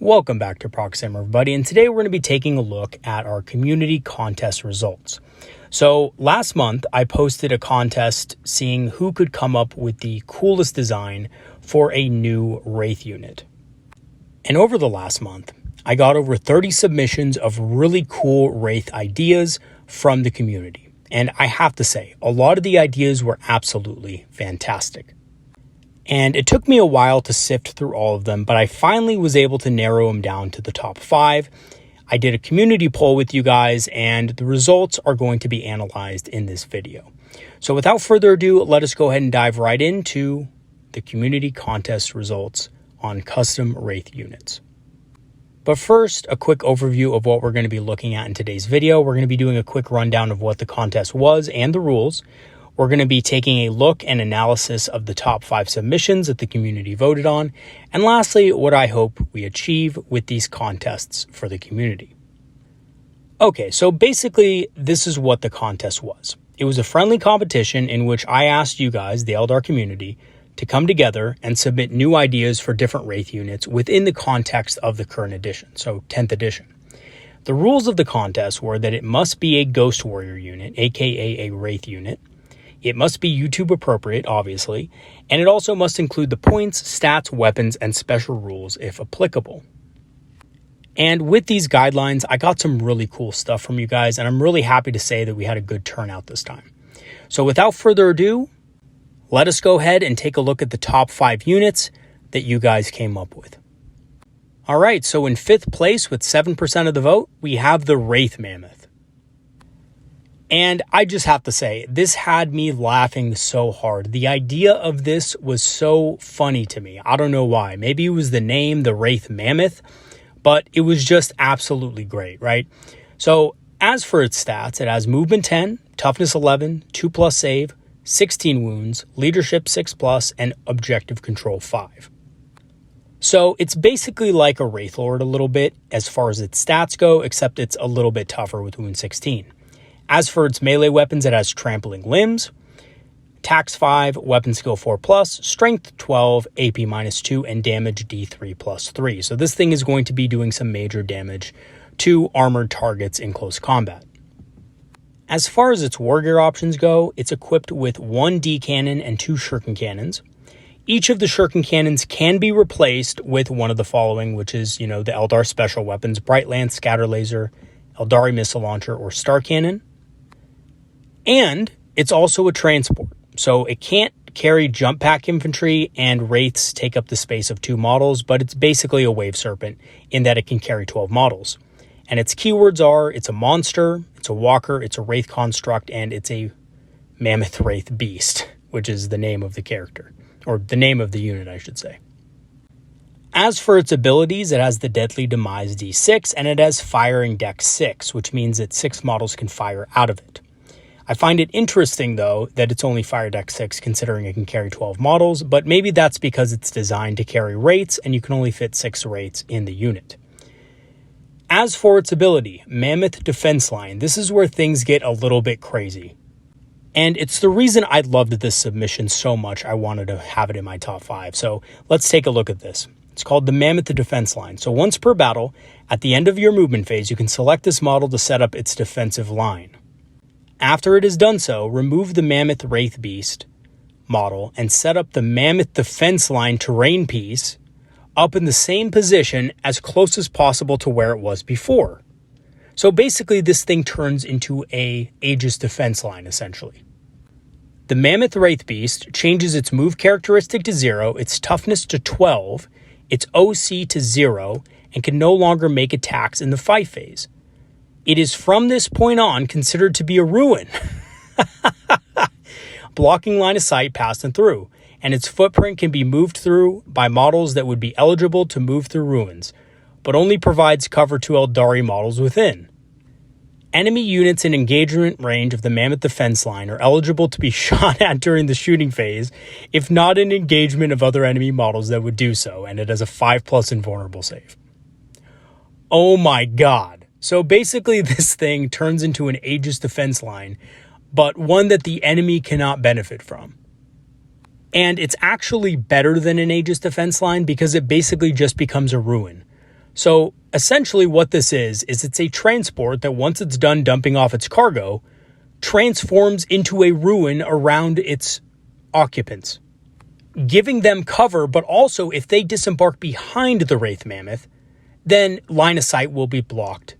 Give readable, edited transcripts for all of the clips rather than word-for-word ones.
Welcome back to Proxy, everybody, and today we're going to be taking a look at our community contest results. So last month, I posted a contest seeing who could come up with the coolest design for a new Wraith unit. And over the last month, I got over 30 submissions of really cool Wraith ideas from the community. And I have to say, a lot of the ideas were absolutely fantastic. And it took me a while to sift through all of them, but I finally was able to narrow them down to the top 5. I did a community poll with you guys, and the results are going to be analyzed in this video. So without further ado, let us go ahead and dive right into the community contest results on custom Wraith units. But first, a quick overview of what we're going to be looking at in today's video. We're going to be doing a quick rundown of what the contest was and the rules. We're going to be taking a look and analysis of the top 5 submissions that the community voted on. And lastly, what I hope we achieve with these contests for the community. Okay, so basically, this is what the contest was. It was a friendly competition in which I asked you guys, the Eldar community, to come together and submit new ideas for different Wraith units within the context of the current edition, so 10th edition. The rules of the contest were that it must be a Ghost Warrior unit, aka a Wraith unit. It must be YouTube appropriate, obviously, and it also must include the points, stats, weapons, and special rules if applicable. And with these guidelines, I got some really cool stuff from you guys, and I'm really happy to say that we had a good turnout this time. So without further ado, let us go ahead and take a look at the top 5 units that you guys came up with. All right, so in 5th place with 7% of the vote, we have the Wraith Mammoth. And I just have to say, this had me laughing so hard. The idea of this was so funny to me. I don't know why. Maybe it was the name, the Wraith Mammoth, but it was just absolutely great, right? So as for its stats, it has movement 10, toughness 11, 2+ save, 16 wounds, leadership 6+, and objective control 5. So it's basically like a Wraith Lord a little bit as far as its stats go, except it's a little bit tougher with wound 16. As for its melee weapons, it has trampling limbs, tax 5, weapon skill 4+, strength 12, AP -2, and damage D3 +3. So this thing is going to be doing some major damage to armored targets in close combat. As far as its war gear options go, it's equipped with 1 D cannon and 2 shuriken cannons. Each of the shuriken cannons can be replaced with one of the following, which is, the Eldar special weapons, Bright Lance, Scatter Laser, Eldari Missile Launcher, or Star Cannon. And it's also a transport, so it can't carry jump pack infantry, and Wraiths take up the space of 2 models, but it's basically a Wave Serpent in that it can carry 12 models. And its keywords are, it's a monster, it's a walker, it's a Wraith construct, and it's a Mammoth Wraith Beast, which is the name of the character, or the name of the unit, I should say. As for its abilities, it has the Deadly Demise D6, and it has Firing Dex 6, which means that 6 models can fire out of it. I find it interesting, though, that it's only Fire Dex 6, considering it can carry 12 models, but maybe that's because it's designed to carry Wraiths, and you can only fit 6 Wraiths in the unit. As for its ability, Mammoth Defense Line, this is where things get a little bit crazy. And it's the reason I loved this submission so much I wanted to have it in my top 5. So let's take a look at this. It's called the Mammoth Defense Line. So once per battle, at the end of your movement phase, you can select this model to set up its defensive line. After it has done so, remove the Mammoth Wraith Beast model and set up the Mammoth Defense Line terrain piece up in the same position as close as possible to where it was before. So basically, this thing turns into a Aegis defense line, essentially. The Mammoth Wraith Beast changes its move characteristic to 0, its toughness to 12, its OC to 0, and can no longer make attacks in the fight phase. It is from this point on considered to be a ruin, blocking line of sight past and through, and its footprint can be moved through by models that would be eligible to move through ruins, but only provides cover to Eldari models within. Enemy units in engagement range of the Mammoth Defense Line are eligible to be shot at during the shooting phase, if not in engagement of other enemy models that would do so, and it has a 5+ invulnerable save. Oh my god. So basically this thing turns into an Aegis defense line, but one that the enemy cannot benefit from. And it's actually better than an Aegis defense line because it basically just becomes a ruin. So essentially what this is it's a transport that once it's done dumping off its cargo, transforms into a ruin around its occupants, giving them cover, but also if they disembark behind the Wraith Mammoth, then line of sight will be blocked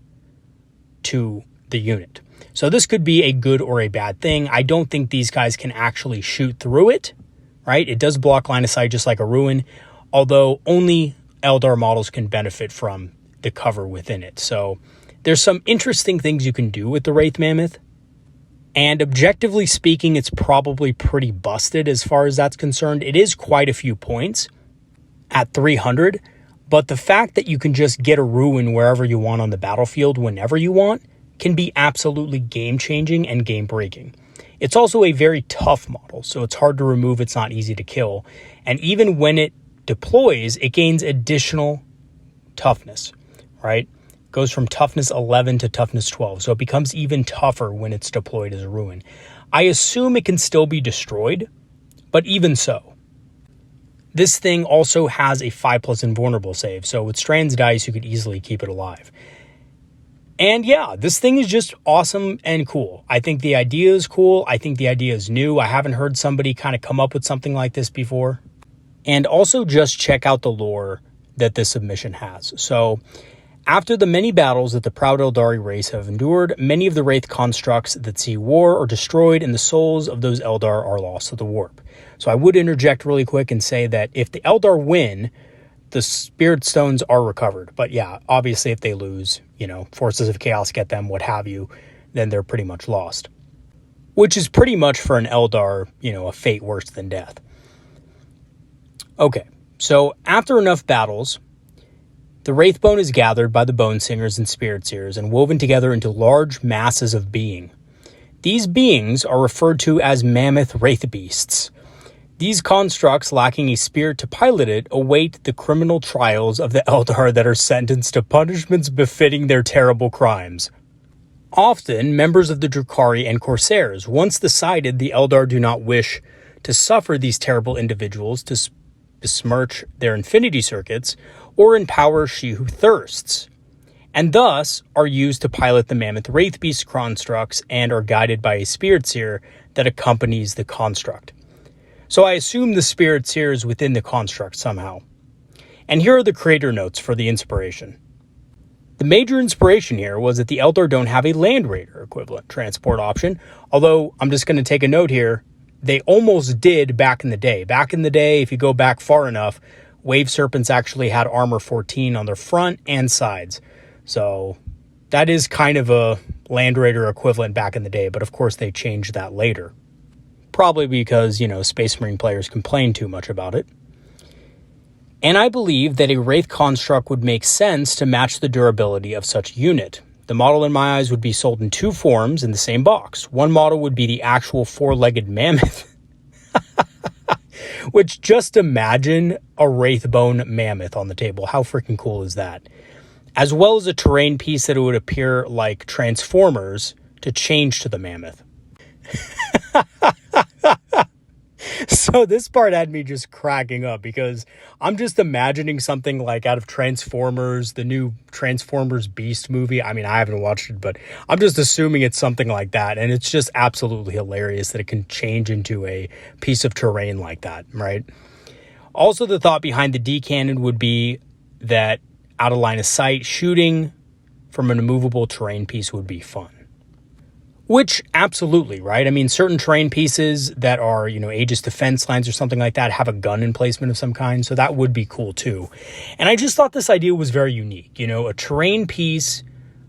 to the unit. So this could be a good or a bad thing. I don't think these guys can actually shoot through it, right? It does block line of sight just like a ruin, although only Eldar models can benefit from the cover within it. So there's some interesting things you can do with the Wraith Mammoth. And objectively speaking, it's probably pretty busted as far as that's concerned. It is quite a few points at 300, but the fact that you can just get a ruin wherever you want on the battlefield whenever you want can be absolutely game-changing and game-breaking. It's also a very tough model, so it's hard to remove, it's not easy to kill. And even when it deploys, it gains additional toughness, right? It goes from toughness 11 to toughness 12, so it becomes even tougher when it's deployed as a ruin. I assume it can still be destroyed, but even so. This thing also has a 5+ invulnerable save, so with Strand's Dice, you could easily keep it alive. And yeah, this thing is just awesome and cool. I think the idea is cool. I think the idea is new. I haven't heard somebody kind of come up with something like this before. And also just check out the lore that this submission has. So after the many battles that the proud Eldari race have endured, many of the Wraith constructs that see war are destroyed and the souls of those Eldar are lost to the warp. So I would interject really quick and say that if the Eldar win, the Spirit Stones are recovered. But yeah, obviously if they lose, Forces of Chaos get them, what have you, then they're pretty much lost. Which is pretty much for an Eldar, a fate worse than death. Okay, so after enough battles, the Wraithbone is gathered by the Bone Singers and Spirit Seers and woven together into large masses of being. These beings are referred to as Mammoth Wraith Beasts. These constructs, lacking a spirit to pilot it, await the criminal trials of the Eldar that are sentenced to punishments befitting their terrible crimes. Often, members of the Drukhari and Corsairs, once decided the Eldar do not wish to suffer these terrible individuals to besmirch their infinity circuits or empower she who thirsts, and thus are used to pilot the Mammoth Wraith Beast constructs and are guided by a Spirit Seer that accompanies the construct. So I assume the Spirit Seer is within the construct somehow. And here are the creator notes for the inspiration. The major inspiration here was that the Eldar don't have a Land Raider equivalent transport option, although I'm just going to take a note here, they almost did back in the day. Back in the day, if you go back far enough, Wave Serpents actually had armor 14 on their front and sides. So that is kind of a Land Raider equivalent back in the day, but of course they changed that later. Probably because, Space Marine players complain too much about it. And I believe that a Wraith construct would make sense to match the durability of such unit. The model in my eyes would be sold in two forms in the same box. One model would be the actual four-legged mammoth. Which, just imagine a Wraithbone mammoth on the table. How freaking cool is that? As well as a terrain piece that it would appear like Transformers to change to the mammoth. So this part had me just cracking up because I'm just imagining something like out of Transformers, the new Transformers Beast movie. I mean, I haven't watched it, but I'm just assuming it's something like that. And it's just absolutely hilarious that it can change into a piece of terrain like that, right? Also, the thought behind the D-cannon would be that out of line of sight, shooting from an immovable terrain piece would be fun. Which, absolutely, right? I mean, certain terrain pieces that are, Aegis defense lines or something like that have a gun emplacement of some kind, so that would be cool too. And I just thought this idea was very unique. A terrain piece,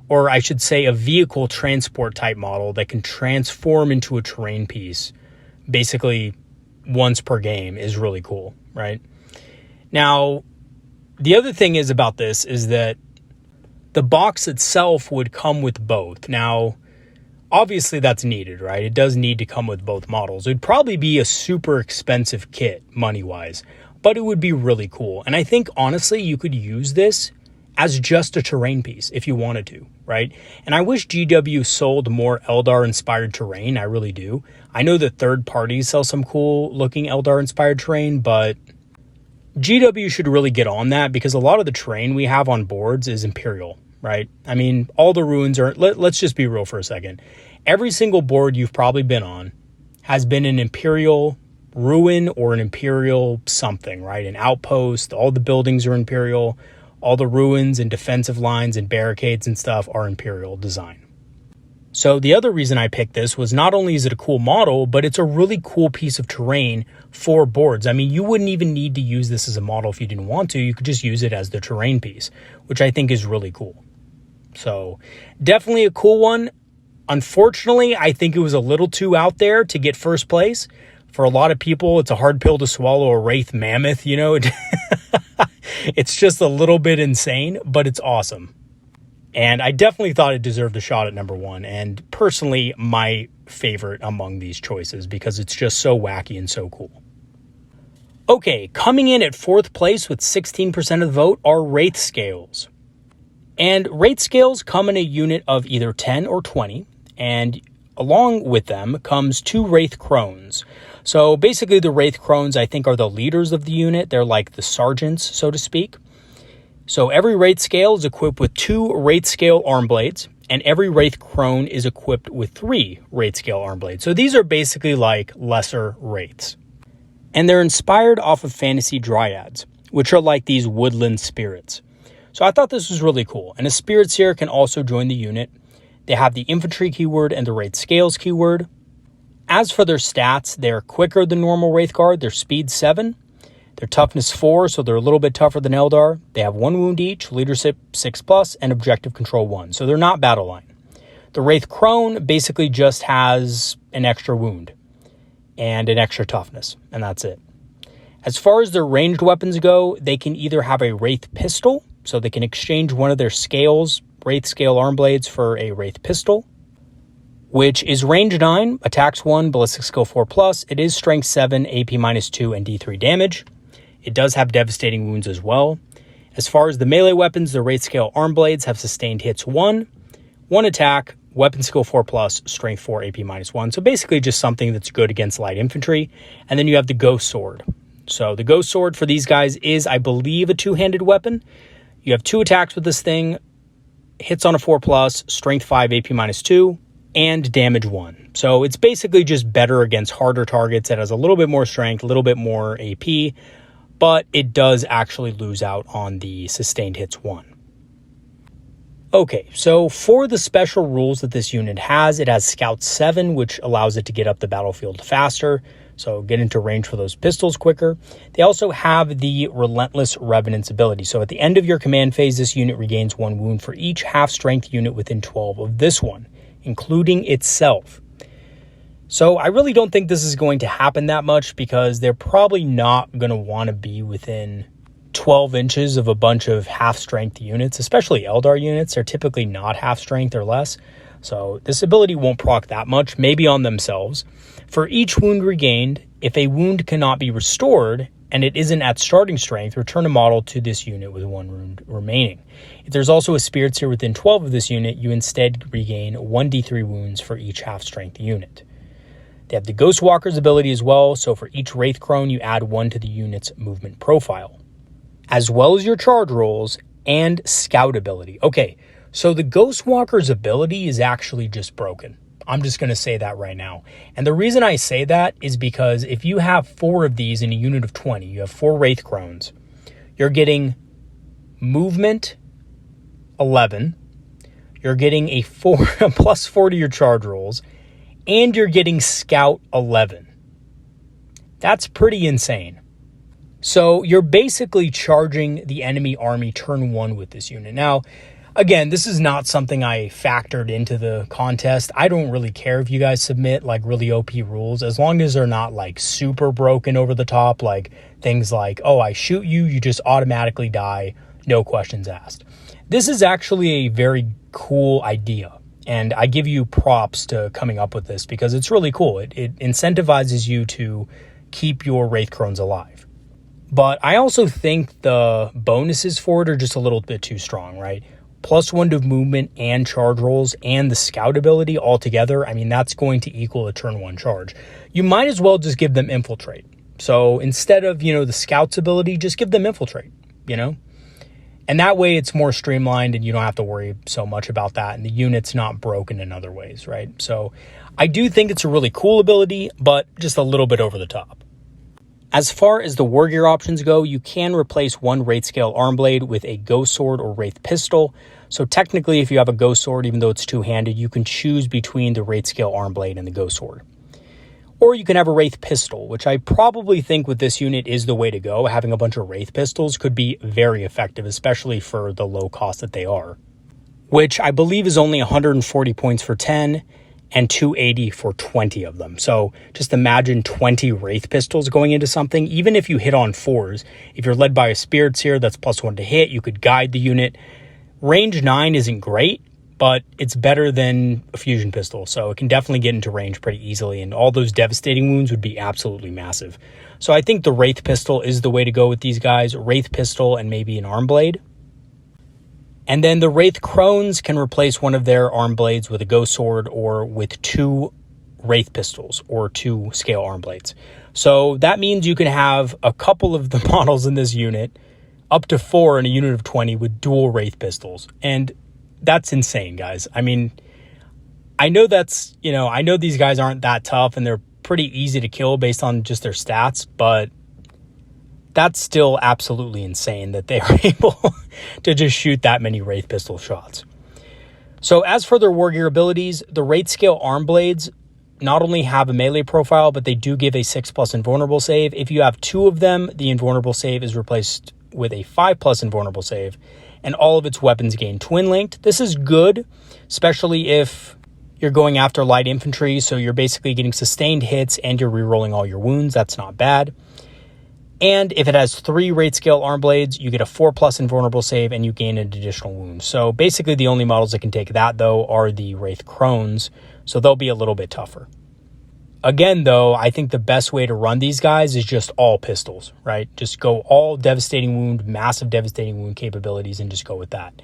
or I should say a vehicle transport type model that can transform into a terrain piece basically once per game is really cool, right? Now, the other thing is about this is that the box itself would come with both. Now, obviously that's needed, right? It does need to come with both models. It would probably be a super expensive kit money-wise, but it would be really cool. And I think, honestly, you could use this as just a terrain piece if you wanted to, right? And I wish GW sold more Eldar-inspired terrain. I really do. I know that third parties sell some cool-looking Eldar-inspired terrain, but GW should really get on that because a lot of the terrain we have on boards is Imperial, right? I mean, all the ruins are, let's just be real for a second. Every single board you've probably been on has been an Imperial ruin or an Imperial something, right? An outpost, all the buildings are Imperial, all the ruins and defensive lines and barricades and stuff are Imperial design. So the other reason I picked this was not only is it a cool model, but it's a really cool piece of terrain for boards. I mean, you wouldn't even need to use this as a model if you didn't want to. You could just use it as the terrain piece, which I think is really cool. So definitely a cool one. Unfortunately, I think it was a little too out there to get first place. For a lot of people, it's a hard pill to swallow, a Wraith Mammoth, you know. It's just a little bit insane, but it's awesome. And I definitely thought it deserved a shot at number 1. And personally, my favorite among these choices because it's just so wacky and so cool. Okay, coming in at 4th place with 16% of the vote are Wraith Scales. And Wraith Scales come in a unit of either 10 or 20. And along with them comes 2 Wraith Crones. So basically the Wraith Crones, I think, are the leaders of the unit. They're like the sergeants, so to speak. So every Wraith Scale is equipped with 2 Wraith Scale arm blades, and every Wraith Crone is equipped with 3 Wraith Scale arm blades. So these are basically like lesser Wraiths. And they're inspired off of fantasy dryads, which are like these woodland spirits. So I thought this was really cool. And a Spirit Seer can also join the unit. They have the infantry keyword and the Wraith Scales keyword. As for their stats, they're quicker than normal Wraith Guard. They're speed 7. They're toughness 4, so they're a little bit tougher than Eldar. They have 1 wound each, leadership 6+, and objective control 1. So they're not battle line. The Wraith Crone basically just has an extra wound and an extra toughness, and that's it. As far as their ranged weapons go, they can either have a Wraith Pistol, so they can exchange one of their scales, Wraith Scale arm blades, for a Wraith Pistol, which is range 9, attacks 1, ballistic skill 4+. It is strength 7, AP -2, and D3 damage. It does have devastating wounds as well. As far as the melee weapons, the Wraith Scale arm blades have sustained hits 1 attack, weapon skill 4+, strength 4, AP -1. So basically just something that's good against light infantry. And then you have the Ghost Sword. So the Ghost Sword for these guys is, I believe, a 2-handed weapon. You have 2 attacks with this thing, hits on a 4+, strength 5, AP -2, and damage 1. So it's basically just better against harder targets. It has a little bit more strength, a little bit more AP, but it does actually lose out on the sustained hits 1. Okay, so for the special rules that this unit has, it has Scout 7, which allows it to get up the battlefield faster, so get into range for those pistols quicker. They also have the Relentless Revenant's ability. So at the end of your command phase, this unit regains 1 wound for each half-strength unit within 12 of this one, including itself. So I really don't think this is going to happen that much because they're probably not going to want to be within 12 inches of a bunch of half-strength units, especially Eldar units. They're typically not half-strength or less. So this ability won't proc that much, maybe on themselves. For each wound regained, if a wound cannot be restored and it isn't at starting strength, return a model to this unit with 1 wound remaining. If there's also a Spirit Seer within 12 of this unit, you instead regain 1d3 wounds for each half-strength unit. They have the Ghost Walker's ability as well, so for each Wraith Crone, you add 1 to the unit's movement profile, as well as your charge rolls and Scout ability. Okay, so the Ghost Walker's ability is actually just broken. I'm just going to say that right now. And the reason I say that is because if you have 4 of these in a unit of 20, you have 4 Wraith Crones, you're getting movement 11, you're getting a +4 to your charge rolls, and you're getting Scout 11. That's pretty insane. So you're basically charging the enemy army turn 1 with this unit. Now, again, this is not something I factored into the contest. I don't really care if you guys submit like really OP rules, as long as they're not like super broken over the top, like things like, oh, I shoot you, you just automatically die, no questions asked. This is actually a very cool idea. And I give you props to coming up with this because it's really cool. It incentivizes you to keep your Wraith Crones alive. But I also think the bonuses for it are just a little bit too strong, right? +1 to movement and charge rolls and the Scout ability all together, I mean, that's going to equal a turn 1 charge. You might as well just give them Infiltrate. So instead of, the scout's ability, just give them infiltrate, And that way it's more streamlined and you don't have to worry so much about that. And the unit's not broken in other ways, right? So I do think it's a really cool ability, but just a little bit over the top. As far as the war gear options go, you can replace one Wraith Scale Arm Blade with a Ghost Sword or Wraith Pistol. So technically, if you have a Ghost Sword, even though it's two-handed, you can choose between the Wraith Scale Arm Blade and the Ghost Sword. Or you can have a Wraith Pistol, which I probably think with this unit is the way to go. Having a bunch of Wraith Pistols could be very effective, especially for the low cost that they are. Which I believe is only 140 points for 10 and 280 for 20 of them. So just imagine 20 Wraith Pistols going into something. Even if you hit on 4s, if you're led by a Spirit Seer that's +1 to hit, you could guide the unit. Range 9 isn't great, but it's better than a fusion pistol, so it can definitely get into range pretty easily, and all those devastating wounds would be absolutely massive. So I think the Wraith Pistol is the way to go with these guys. Wraith Pistol and maybe an Arm Blade. And then the Wraith Crones can replace one of their Arm Blades with a Ghost Sword or with 2 Wraith Pistols or 2 Scale Arm Blades. So that means you can have a couple of the models in this unit, up to 4 in a unit of 20 with dual Wraith Pistols. And that's insane, guys. I mean, I know that's, I know these guys aren't that tough and they're pretty easy to kill based on just their stats, but that's still absolutely insane that they are able to just shoot that many Wraith Pistol shots. So as for their war gear abilities, the Wraith Scale Arm Blades not only have a melee profile, but they do give a 6+ invulnerable save. If you have 2 of them, the invulnerable save is replaced with a 5+ invulnerable save, and all of its weapons gain twin linked. This is good, especially if you're going after light infantry, so you're basically getting sustained hits and you're rerolling all your wounds. That's not bad. And if it has 3 Wraith Scale Arm Blades, you get a 4+ invulnerable save and you gain an additional wound. So basically the only models that can take that, though, are the Wraith Crones, so they'll be a little bit tougher. Again, though, I think the best way to run these guys is just all pistols, right? Just go all devastating wound, massive devastating wound capabilities, and just go with that.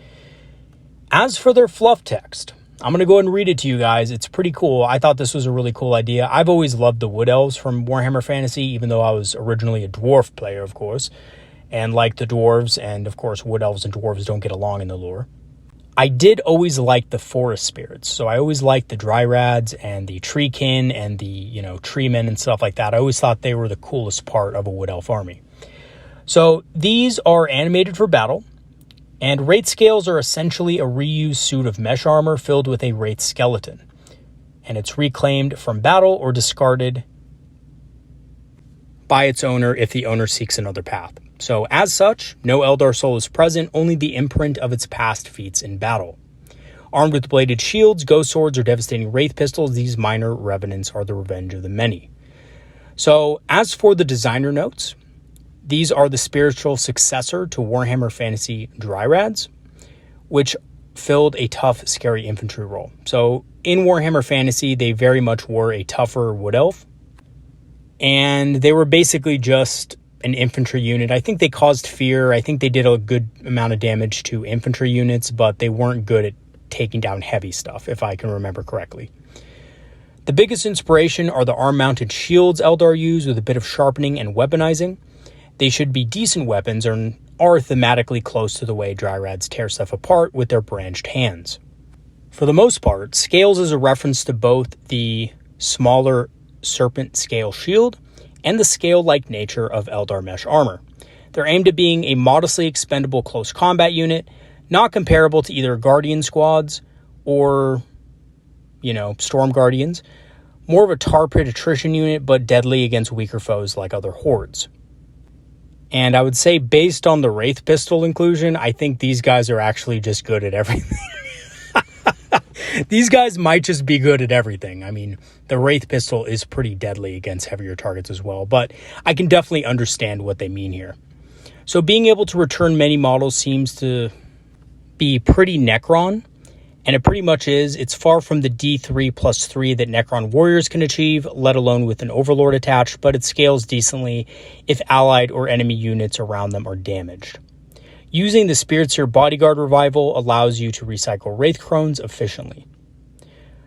As for their fluff text, I'm going to go ahead and read it to you guys. It's pretty cool. I thought this was a really cool idea. I've always loved the Wood Elves from Warhammer Fantasy, even though I was originally a Dwarf player, of course. And like the Dwarves, and of course, Wood Elves and Dwarves don't get along in the lore. I did always like the forest spirits. So I always liked the Dryrads and the Treekin and the, Treemen and stuff like that. I always thought they were the coolest part of a Wood Elf army. So these are animated for battle. And Wraith Scales are essentially a reused suit of mesh armor filled with a Wraith skeleton. And it's reclaimed from battle or discarded by its owner if the owner seeks another path. So as such, no Eldar soul is present, only the imprint of its past feats in battle. Armed with bladed shields, ghost swords, or devastating Wraith pistols, these minor revenants are the revenge of the many. So as for the designer notes, these are the spiritual successor to Warhammer Fantasy Dryrads, which filled a tough, scary infantry role. So in Warhammer Fantasy, they very much were a tougher Wood Elf, and they were basically just an infantry unit. I think they caused fear. I think they did a good amount of damage to infantry units, but they weren't good at taking down heavy stuff, if I can remember correctly. The biggest inspiration are the arm-mounted shields Eldar use with a bit of sharpening and weaponizing. They should be decent weapons and are thematically close to the way Dryrads tear stuff apart with their branched hands. For the most part, Scales is a reference to both the smaller serpent scale shield and the scale-like nature of Eldar mesh armor. They're aimed at being a modestly expendable close combat unit, not comparable to either Guardian squads or, Storm Guardians. More of a tar pit attrition unit, but deadly against weaker foes like other hordes. And I would say based on the Wraith pistol inclusion, I think these guys are actually just good at everything. These guys might just be good at everything. I mean, the Wraith pistol is pretty deadly against heavier targets as well, but I can definitely understand what they mean here. So being able to return many models seems to be pretty Necron, and it pretty much is. It's far from the D3+3 that Necron warriors can achieve, let alone with an Overlord attached, but it scales decently if allied or enemy units around them are damaged. Using the Spirit Seer Bodyguard revival allows you to recycle Wraith Crones efficiently.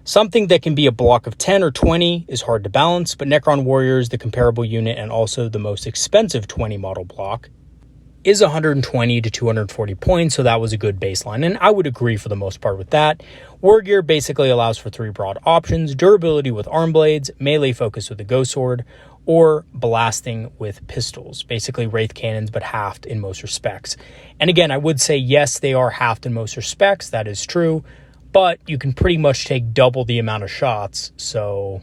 Something that can be a block of 10 or 20 is hard to balance, but Necron Warriors, the comparable unit and also the most expensive 20 model block, is 120 to 240 points, so that was a good baseline, and I would agree for the most part with that. War Gear basically allows for 3 broad options: durability with arm blades, melee focus with a ghost sword, or blasting with pistols. Basically Wraith cannons, but halved in most respects. And again, I would say yes, they are halved in most respects, that is true, but you can pretty much take double the amount of shots, so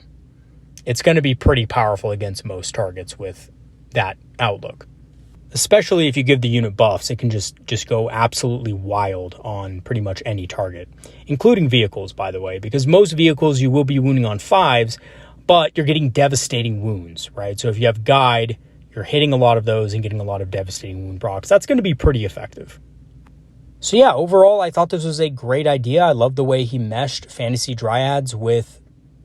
it's going to be pretty powerful against most targets with that outlook. Especially if you give the unit buffs, it can just go absolutely wild on pretty much any target, including vehicles, by the way, because most vehicles you will be wounding on 5s, but you're getting devastating wounds, right? So if you have guide, you're hitting a lot of those and getting a lot of devastating wound procs. That's going to be pretty effective. So yeah, overall, I thought this was a great idea. I love the way he meshed Fantasy Dryads with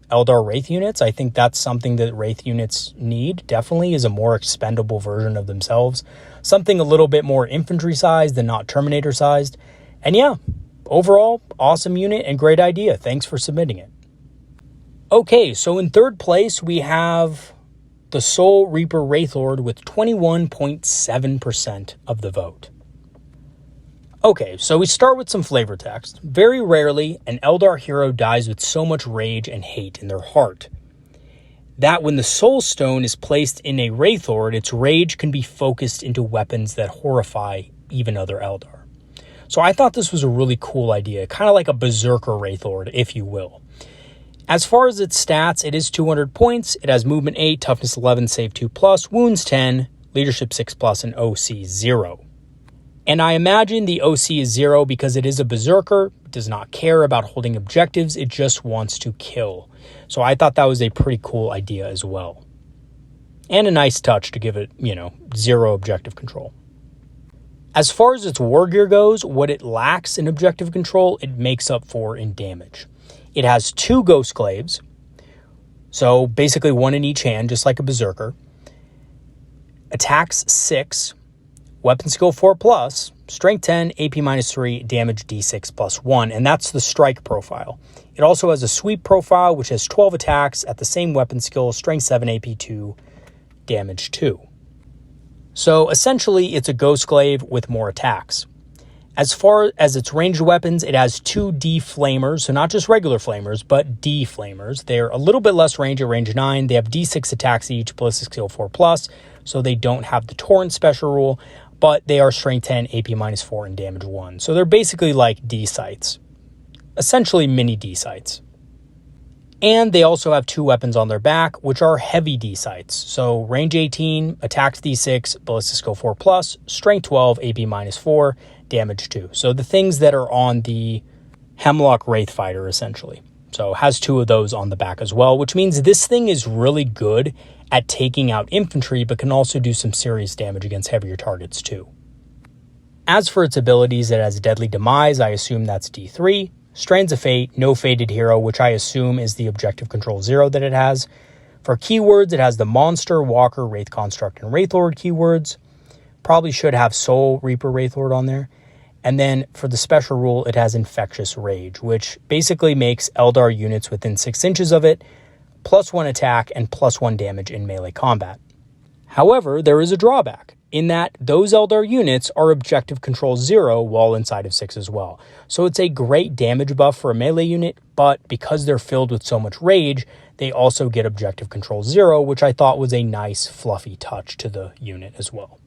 Eldar Wraith units. I think that's something that Wraith units need, definitely, is a more expendable version of themselves. Something a little bit more infantry-sized than not Terminator-sized. And yeah, overall, awesome unit and great idea. Thanks for submitting it. Okay, so in third place, we have the Soul Reaper Wraithlord with 21.7% of the vote. Okay, so we start with some flavor text. Very rarely, an Eldar hero dies with so much rage and hate in their heart that when the Soul Stone is placed in a Wraithlord, its rage can be focused into weapons that horrify even other Eldar. So I thought this was a really cool idea, kind of like a Berserker Wraithlord, if you will. As far as its stats, it is 200 points. It has movement 8, toughness 11, save 2+, wounds 10, leadership 6+, and OC 0. And I imagine the OC is 0 because it is a Berserker. It does not care about holding objectives. It just wants to kill. So I thought that was a pretty cool idea as well. And a nice touch to give it, 0 objective control. As far as its war gear goes, what it lacks in objective control, it makes up for in damage. It has 2 Ghost Glaives, so basically 1 in each hand, just like a Berserker. Attacks 6, weapon skill 4+, strength 10, AP -3, damage D6 +1, and that's the strike profile. It also has a sweep profile, which has 12 attacks at the same weapon skill, strength 7, AP 2, damage 2. So essentially, it's a Ghost Glaive with more attacks. As far as its ranged weapons, it has 2 D-Flamers, so not just regular Flamers, but D-Flamers. They're a little bit less range at range 9. They have D6 attacks each, ballistic skill 4+, so they don't have the Torrent special rule, but they are strength 10, AP -4, and damage 1. So they're basically like D-Sights, essentially mini D-Sights. And they also have 2 weapons on their back, which are heavy D-Sights. So range 18, attacks D6, ballistic skill 4+, strength 12, AP -4, damage 2. So the things that are on the Hemlock Wraith Fighter, essentially. So has 2 of those on the back as well, which means this thing is really good at taking out infantry, but can also do some serious damage against heavier targets too. As for its abilities, it has Deadly Demise. I assume that's D3. Strands of Fate, no Fated Hero, which I assume is the objective control 0 that it has. For keywords, it has the Monster, Walker, Wraith Construct, and Wraithlord keywords. Probably should have Soul Reaper Wraithlord on there. And then for the special rule, it has Infectious Rage, which basically makes Eldar units within 6 inches of it +1 attack and +1 damage in melee combat. However, there is a drawback in that those Eldar units are objective control 0 while inside of 6 as well. So it's a great damage buff for a melee unit, but because they're filled with so much rage, they also get objective control 0, which I thought was a nice fluffy touch to the unit as well.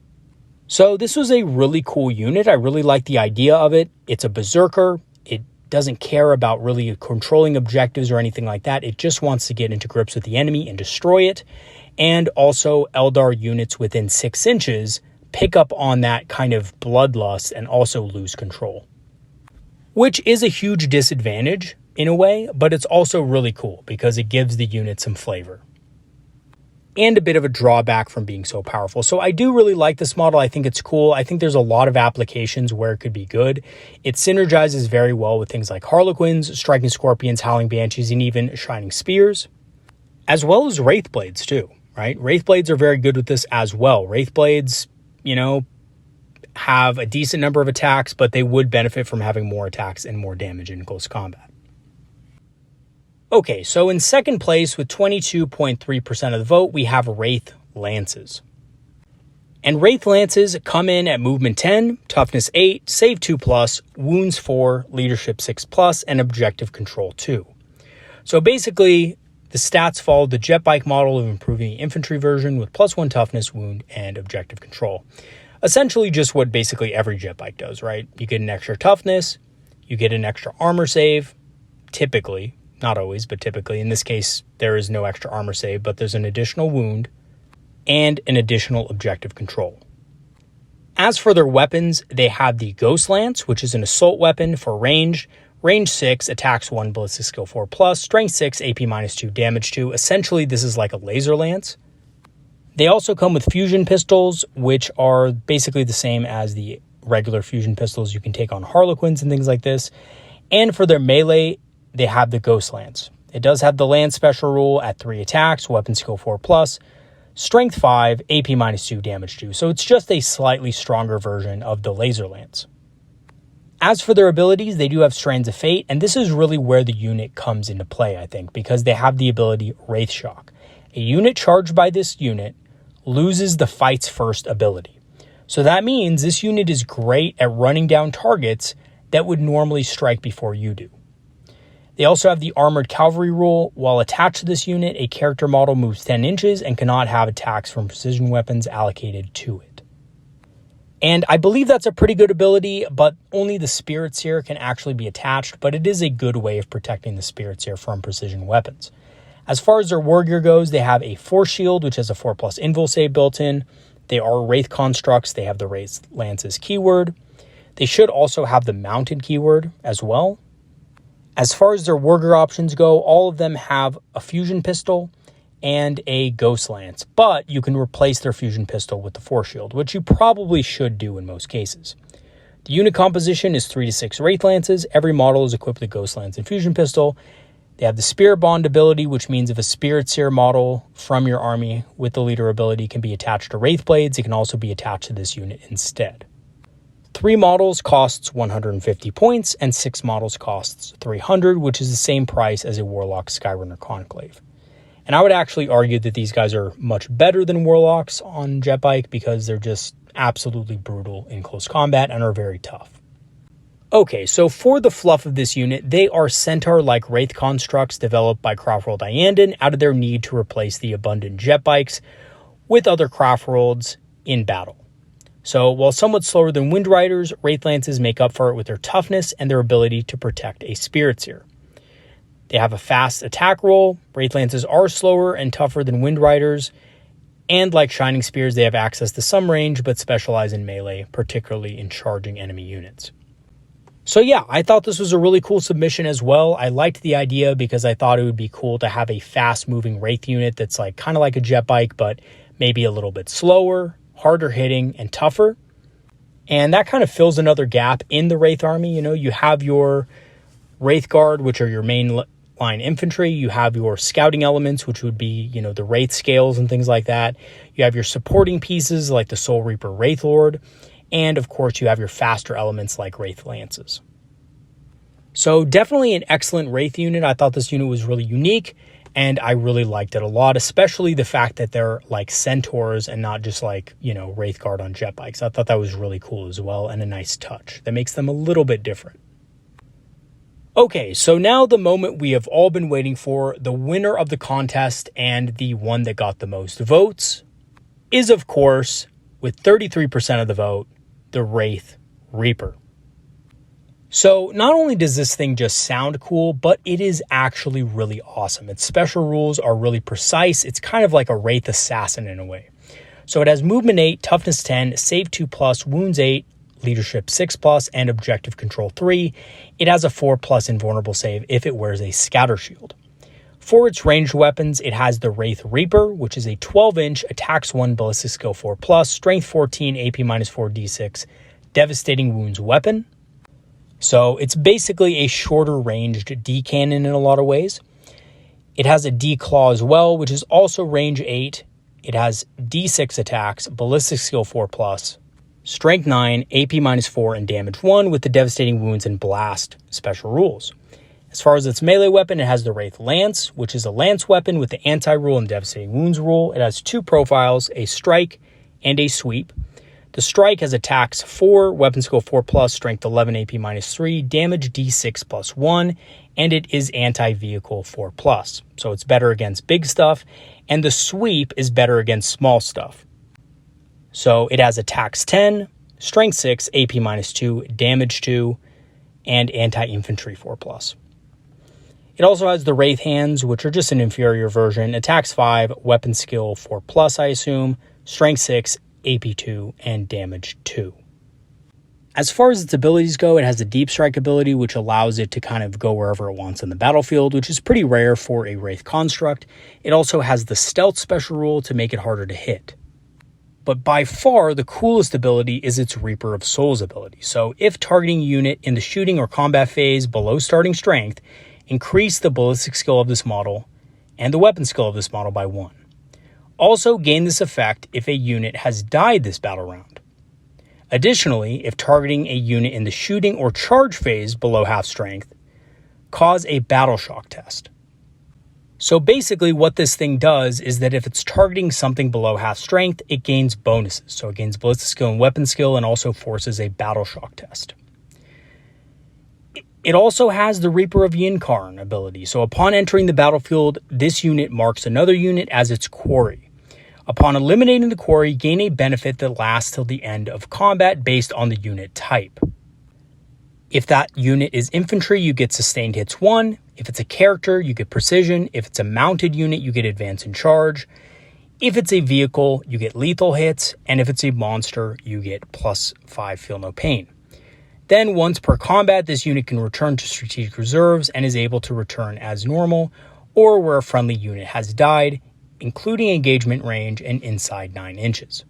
So this was a really cool unit. I really like the idea of it. It's a Berserker. It doesn't care about really controlling objectives or anything like that. It just wants to get into grips with the enemy and destroy it. And also Eldar units within 6 inches pick up on that kind of bloodlust and also lose control, which is a huge disadvantage in a way, but it's also really cool because it gives the unit some flavor and a bit of a drawback from being so powerful. So I do really like this model. I think it's cool. I think there's a lot of applications where it could be good. It synergizes very well with things like Harlequins, Striking Scorpions, Howling Banshees, and even Shining Spears, as well as Wraith Blades too, right? Wraith Blades are very good with this as well. Wraith Blades, have a decent number of attacks, but they would benefit from having more attacks and more damage in close combat. Okay, so in second place with 22.3% of the vote, we have Wraith Lances. And Wraith Lances come in at movement 10, toughness 8, save 2+, wounds 4, leadership 6+, and objective control 2. So basically, the stats follow the jet bike model of improving the infantry version with +1 toughness, wound, and objective control. Essentially just what basically every jet bike does, right? You get an extra toughness, you get an extra armor save, typically, not always, but typically. In this case, there is no extra armor save, but there's an additional wound and an additional objective control. As for their weapons, they have the Ghost Lance, which is an assault weapon for range 6, attacks 1, ballistic skill 4+, strength 6, AP -2, damage 2. Essentially, this is like a laser lance. They also come with fusion pistols, which are basically the same as the regular fusion pistols you can take on Harlequins and things like this. And for their melee, they have the Ghost Lance. It does have the Lance special rule at 3 attacks, weapon skill 4+, strength 5, AP -2, damage 2. So it's just a slightly stronger version of the laser lance. As for their abilities, they do have Strands of Fate, and this is really where the unit comes into play, I think, because they have the ability Wraith Shock. A unit charged by this unit loses the Fight's First ability. So that means this unit is great at running down targets that would normally strike before you do. They also have the Armored Cavalry rule. While attached to this unit, a character model moves 10 inches and cannot have attacks from precision weapons allocated to it. And I believe that's a pretty good ability, but only the Spirit Seer can actually be attached, but it is a good way of protecting the Spirit Seer from precision weapons. As far as their War Gear goes, they have a Force Shield, which has a 4+ invul save built in. They are Wraith constructs. They have the Wraith Lances keyword. They should also have the Mounted keyword as well. As far as their War Gear options go, all of them have a fusion pistol and a Ghost Lance, but you can replace their fusion pistol with the Force Shield, which you probably should do in most cases. The unit composition is 3 to 6 Wraith Lances. Every model is equipped with a Ghost Lance and fusion pistol. They have the Spirit Bond ability, which means if a Spirit Seer model from your army with the leader ability can be attached to Wraith Blades, it can also be attached to this unit instead. 3 models costs 150 points, and 6 models costs 300, which is the same price as a Warlock Skyrunner Conclave. And I would actually argue that these guys are much better than Warlocks on Jetbike because they're just absolutely brutal in close combat and are very tough. Okay, so for the fluff of this unit, they are Centaur-like Wraith constructs developed by Craftworld Iyanden out of their need to replace the abundant Jetbikes with other Craftworlds in battle. So while somewhat slower than Wind Riders, Wraith Lances make up for it with their toughness and their ability to protect a Spirit Seer. They have a fast attack roll. Wraith Lances are slower and tougher than Wind Riders, and like Shining Spears, they have access to some range but specialize in melee, particularly in charging enemy units. So yeah, I thought this was a really cool submission as well. I liked the idea because I thought it would be cool to have a fast-moving Wraith unit that's like kind of like a jet bike, but maybe a little bit slower, harder hitting, and tougher. And that kind of fills another gap in the Wraith army. You know, you have your Wraith Guard, which are your main line infantry. You have your scouting elements, which would be, you know, the Wraith scales and things like that. You have your supporting pieces like the Soul Reaper Wraith Lord. And of course, you have your faster elements like Wraith Lances. So definitely an excellent Wraith unit. I thought this unit was really unique, and I really liked it a lot, especially the fact that they're like Centaurs and not just like, you know, Wraith Guard on jet bikes. I thought that was really cool as well, and a nice touch that makes them a little bit different. Okay, so now the moment we have all been waiting for, the winner of the contest and the one that got the most votes is, of course, with 33% of the vote, the Wraith Reaper. So not only does this thing just sound cool, but it is actually really awesome. Its special rules are really precise. It's kind of like a Wraith Assassin in a way. So it has movement 8, toughness 10, save 2+, wounds 8, leadership 6+, and objective control 3. It has a 4+ invulnerable save if it wears a scatter shield. For its ranged weapons, it has the Wraith Reaper, which is a 12-inch, attacks 1, ballistic skill 4+, strength 14, AP -4, D6, devastating wounds weapon. So it's basically a shorter ranged D-cannon in a lot of ways. It has a D-claw as well, which is also range 8. It has D6 attacks, ballistic skill 4+, strength 9, AP -4, and damage 1 with the devastating wounds and blast special rules. As far as its melee weapon, it has the Wraith Lance, which is a lance weapon with the anti-rule and devastating wounds rule. It has 2 profiles, a strike and a sweep. The strike has attacks 4, weapon skill 4+, strength 11, AP -3, damage D6 +1, and it is anti-vehicle 4+. So it's better against big stuff, and the sweep is better against small stuff. So it has attacks 10, strength 6, AP -2, damage 2, and anti-infantry 4+. It also has the Wraith Hands, which are just an inferior version, attacks 5, weapon skill 4+, I assume, strength 6, AP 2, and damage 2. As far as its abilities go, it has a Deep Strike ability, which allows it to kind of go wherever it wants in the battlefield, which is pretty rare for a Wraith construct. It also has the Stealth special rule to make it harder to hit. But by far, the coolest ability is its Reaper of Souls ability. So if targeting a unit in the shooting or combat phase below starting strength, increase the ballistic skill of this model and the weapon skill of this model by 1. Also gain this effect if a unit has died this battle round. Additionally, if targeting a unit in the shooting or charge phase below half strength, cause a battle shock test. So basically what this thing does is that if it's targeting something below half strength, it gains bonuses. So it gains ballistic skill and weapon skill and also forces a battle shock test. It also has the Reaper of Yinkarn ability. So upon entering the battlefield, this unit marks another unit as its quarry. Upon eliminating the quarry, gain a benefit that lasts till the end of combat based on the unit type. If that unit is infantry, you get sustained hits 1. If it's a character, you get precision. If it's a mounted unit, you get advance and charge. If it's a vehicle, you get lethal hits. And if it's a monster, you get +5 feel no pain. Then once per combat, this unit can return to strategic reserves and is able to return as normal or where a friendly unit has died, including engagement range and inside 9 inches.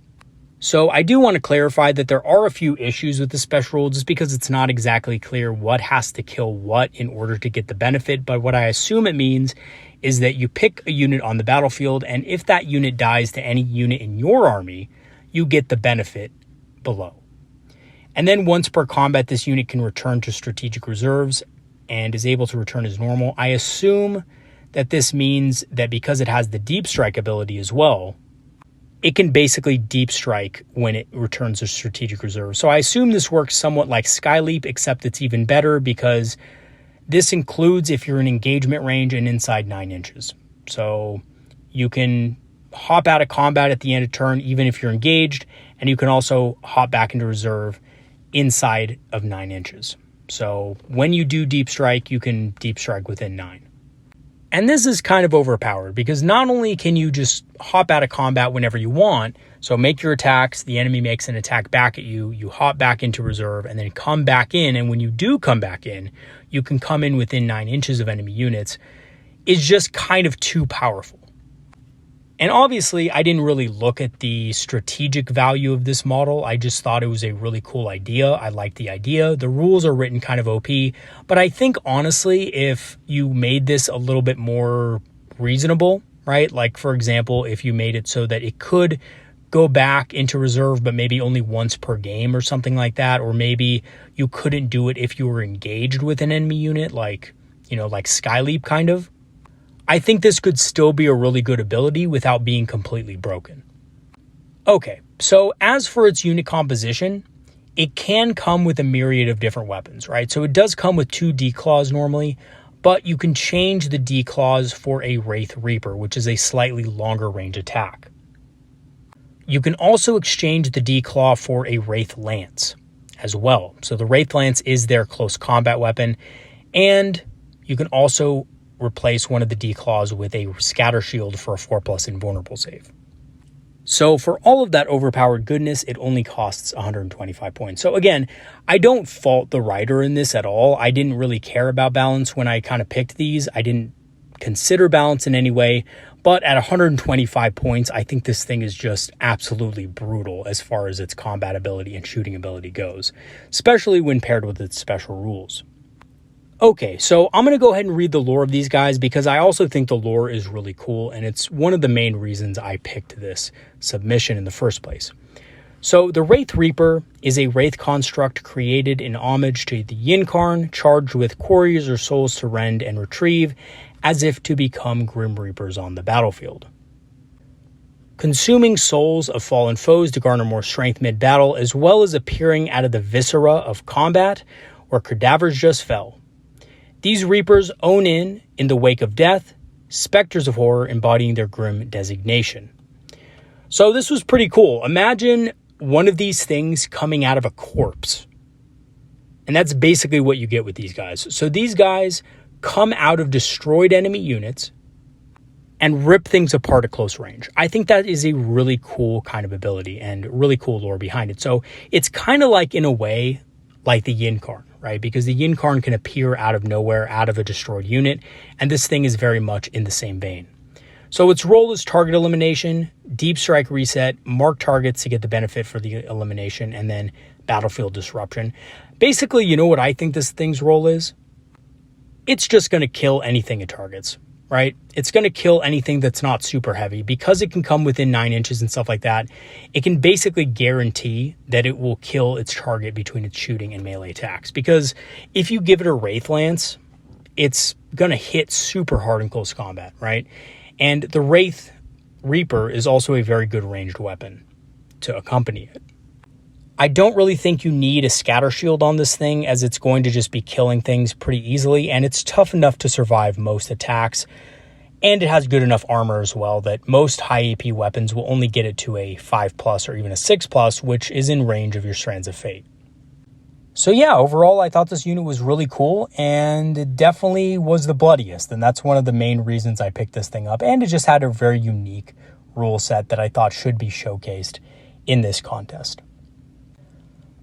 So I do want to clarify that there are a few issues with the special rule just because it's not exactly clear what has to kill what in order to get the benefit, but what I assume it means is that you pick a unit on the battlefield, and if that unit dies to any unit in your army, you get the benefit below. And then once per combat, this unit can return to strategic reserves and is able to return as normal. I assume that this means that because it has the Deep Strike ability as well, it can basically Deep Strike when it returns to strategic reserve. So I assume this works somewhat like Skyleap, except it's even better because this includes if you're in engagement range and inside 9 inches. So you can hop out of combat at the end of turn, even if you're engaged, and you can also hop back into reserve inside of 9 inches. So when you do Deep Strike, you can Deep Strike within 9. And this is kind of overpowered because not only can you just hop out of combat whenever you want, so make your attacks, the enemy makes an attack back at you, you hop back into reserve and then come back in. And when you do come back in, you can come in within 9 inches of enemy units. It's just kind of too powerful. And obviously, I didn't really look at the strategic value of this model. I just thought it was a really cool idea. I like the idea. The rules are written kind of OP. But I think, honestly, if you made this a little bit more reasonable, right? Like, for example, if you made it so that it could go back into reserve, but maybe only once per game or something like that. Or maybe you couldn't do it if you were engaged with an enemy unit, like, like Skyleap kind of. I think this could still be a really good ability without being completely broken. Okay, so as for its unit composition, it can come with a myriad of different weapons, right? So it does come with 2 D-Claws normally, but you can change the D-Claws for a Wraith Reaper, which is a slightly longer range attack. You can also exchange the D-Claw for a Wraith Lance as well. So the Wraith Lance is their close combat weapon, and you can also replace one of the D-Claws with a Scatter Shield for a 4+ invulnerable save. So for all of that overpowered goodness, it only costs 125 points. So again, I don't fault the writer in this at all. I didn't really care about balance when I kind of picked these. I didn't consider balance in any way, but at 125 points, I think this thing is just absolutely brutal as far as its combat ability and shooting ability goes, especially when paired with its special rules. Okay, so I'm going to go ahead and read the lore of these guys because I also think the lore is really cool, and it's one of the main reasons I picked this submission in the first place. So the Wraith Reaper is a Wraith construct created in homage to the Yinkarn, charged with quarries or souls to rend and retrieve, as if to become Grim Reapers on the battlefield. Consuming souls of fallen foes to garner more strength mid-battle, as well as appearing out of the viscera of combat, where cadavers just fell. These Reapers own in the wake of death, specters of horror embodying their grim designation. So this was pretty cool. Imagine one of these things coming out of a corpse. And that's basically what you get with these guys. So these guys come out of destroyed enemy units and rip things apart at close range. I think that is a really cool kind of ability and really cool lore behind it. So it's kind of like, in a way, like the Yinkarn, right? Because the Yinkarn can appear out of nowhere, out of a destroyed unit, and this thing is very much in the same vein. So its role is target elimination, deep strike reset, mark targets to get the benefit for the elimination, and then battlefield disruption. Basically, you know what I think this thing's role is? It's just going to kill anything it targets, right? It's going to kill anything that's not super heavy. Because it can come within 9 inches and stuff like that, it can basically guarantee that it will kill its target between its shooting and melee attacks. Because if you give it a Wraith Lance, it's going to hit super hard in close combat, right? And the Wraith Reaper is also a very good ranged weapon to accompany it. I don't really think you need a scatter shield on this thing, as it's going to just be killing things pretty easily, and it's tough enough to survive most attacks, and it has good enough armor as well that most high AP weapons will only get it to a 5+ or even a 6+, which is in range of your Strands of Fate. So yeah, overall, I thought this unit was really cool, and it definitely was the bloodiest, and that's one of the main reasons I picked this thing up, and it just had a very unique rule set that I thought should be showcased in this contest.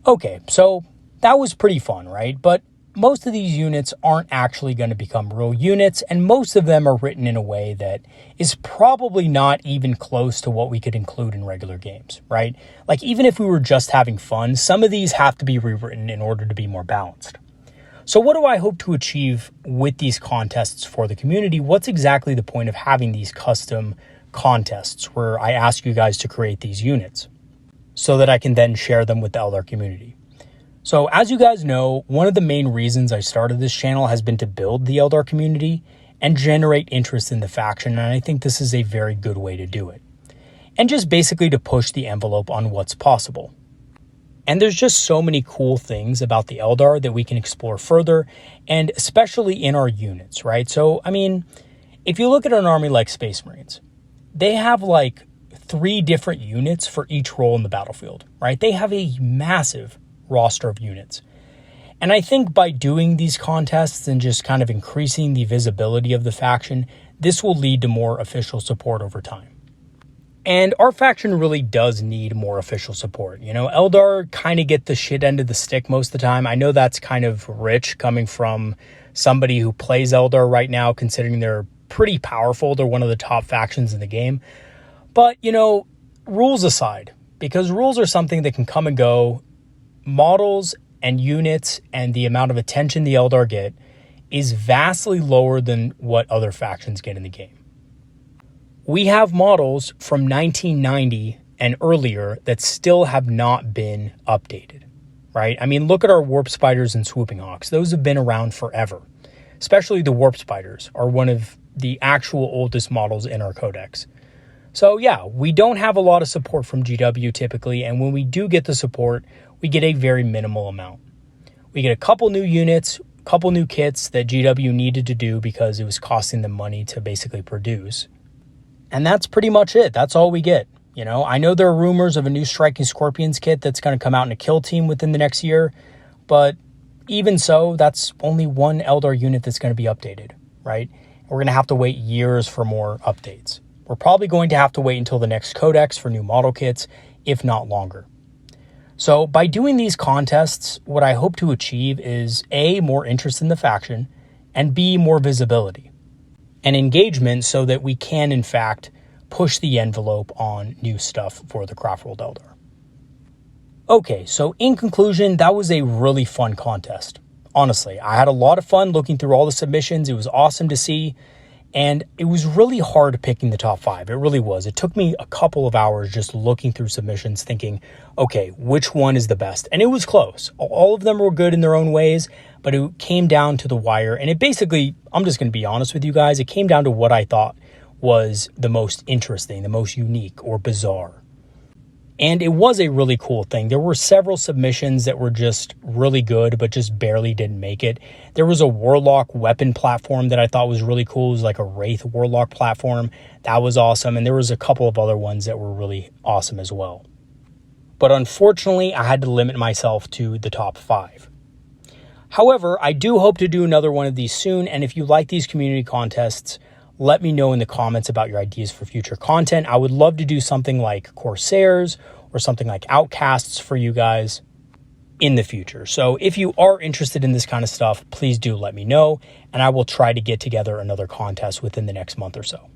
Okay, so that was pretty fun, right? But most of these units aren't actually going to become real units, and most of them are written in a way that is probably not even close to what we could include in regular games, right? Like, even if we were just having fun, some of these have to be rewritten in order to be more balanced. So what do I hope to achieve with these contests for the community? What's exactly the point of having these custom contests where I ask you guys to create these units so that I can then share them with the Eldar community? So as you guys know, one of the main reasons I started this channel has been to build the Eldar community and generate interest in the faction, and I think this is a very good way to do it. And just basically to push the envelope on what's possible. And there's just so many cool things about the Eldar that we can explore further, and especially in our units, right? So, I mean, if you look at an army like Space Marines, they have like 3 different units for each role in the battlefield, right? They have a massive roster of units. And I think by doing these contests and just kind of increasing the visibility of the faction, this will lead to more official support over time. And our faction really does need more official support. You know, Eldar kind of get the shit end of the stick most of the time. I know that's kind of rich coming from somebody who plays Eldar right now, considering they're pretty powerful. They're one of the top factions in the game. But, you know, rules aside, because rules are something that can come and go, models and units and the amount of attention the Eldar get is vastly lower than what other factions get in the game. We have models from 1990 and earlier that still have not been updated, right? I mean, look at our Warp Spiders and Swooping Hawks. Those have been around forever. Especially the Warp Spiders are one of the actual oldest models in our codex. So yeah, we don't have a lot of support from GW typically, and when we do get the support, we get a very minimal amount. We get a couple new units, a couple new kits that GW needed to do because it was costing them money to basically produce. And that's pretty much it. That's all we get. You know, I know there are rumors of a new Striking Scorpions kit that's going to come out in a kill team within the next year, but even so, that's only one Eldar unit that's going to be updated, right? We're going to have to wait years for more updates. We're probably going to have to wait until the next codex for new model kits, if not longer. So by doing these contests, what I hope to achieve is A, more interest in the faction, and B, more visibility and engagement so that we can, in fact, push the envelope on new stuff for the Craftworld Eldar. Okay, so in conclusion, that was a really fun contest. Honestly, I had a lot of fun looking through all the submissions. It was awesome to see. And it was really hard picking the top 5. It really was. It took me a couple of hours just looking through submissions thinking, okay, which one is the best? And it was close. All of them were good in their own ways, but it came down to the wire. And it basically, I'm just going to be honest with you guys, it came down to what I thought was the most interesting, the most unique or bizarre. And it was a really cool thing. There were several submissions that were just really good, but just barely didn't make it. There was a Warlock weapon platform that I thought was really cool. It was like a Wraith Warlock platform. That was awesome. And there was a couple of other ones that were really awesome as well. But unfortunately, I had to limit myself to the top 5. However, I do hope to do another one of these soon. And if you like these community contests, let me know in the comments about your ideas for future content. I would love to do something like Corsairs or something like Outcasts for you guys in the future. So if you are interested in this kind of stuff, please do let me know, and I will try to get together another contest within the next month or so.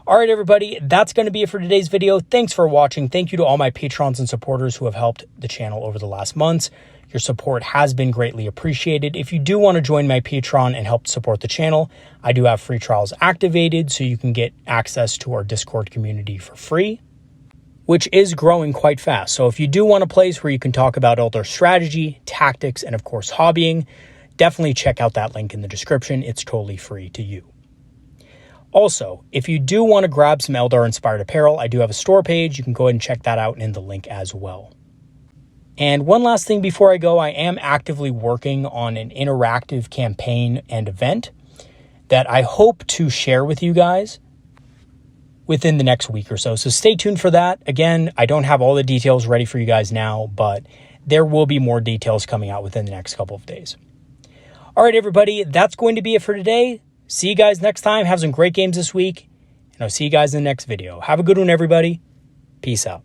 All right, everybody, that's going to be it for today's video. Thanks for watching. Thank you to all my patrons and supporters who have helped the channel over the last months. Your support has been greatly appreciated. If you do want to join my Patreon and help support the channel, I do have free trials activated so you can get access to our Discord community for free, which is growing quite fast. So if you do want a place where you can talk about Eldar strategy, tactics, and of course hobbying, definitely check out that link in the description. It's totally free to you. Also, if you do want to grab some Eldar inspired apparel, I do have a store page. You can go ahead and check that out in the link as well. And one last thing before I go, I am actively working on an interactive campaign and event that I hope to share with you guys within the next week or so. So stay tuned for that. Again, I don't have all the details ready for you guys now, but there will be more details coming out within the next couple of days. All right, everybody, that's going to be it for today. See you guys next time. Have some great games this week, and I'll see you guys in the next video. Have a good one, everybody. Peace out.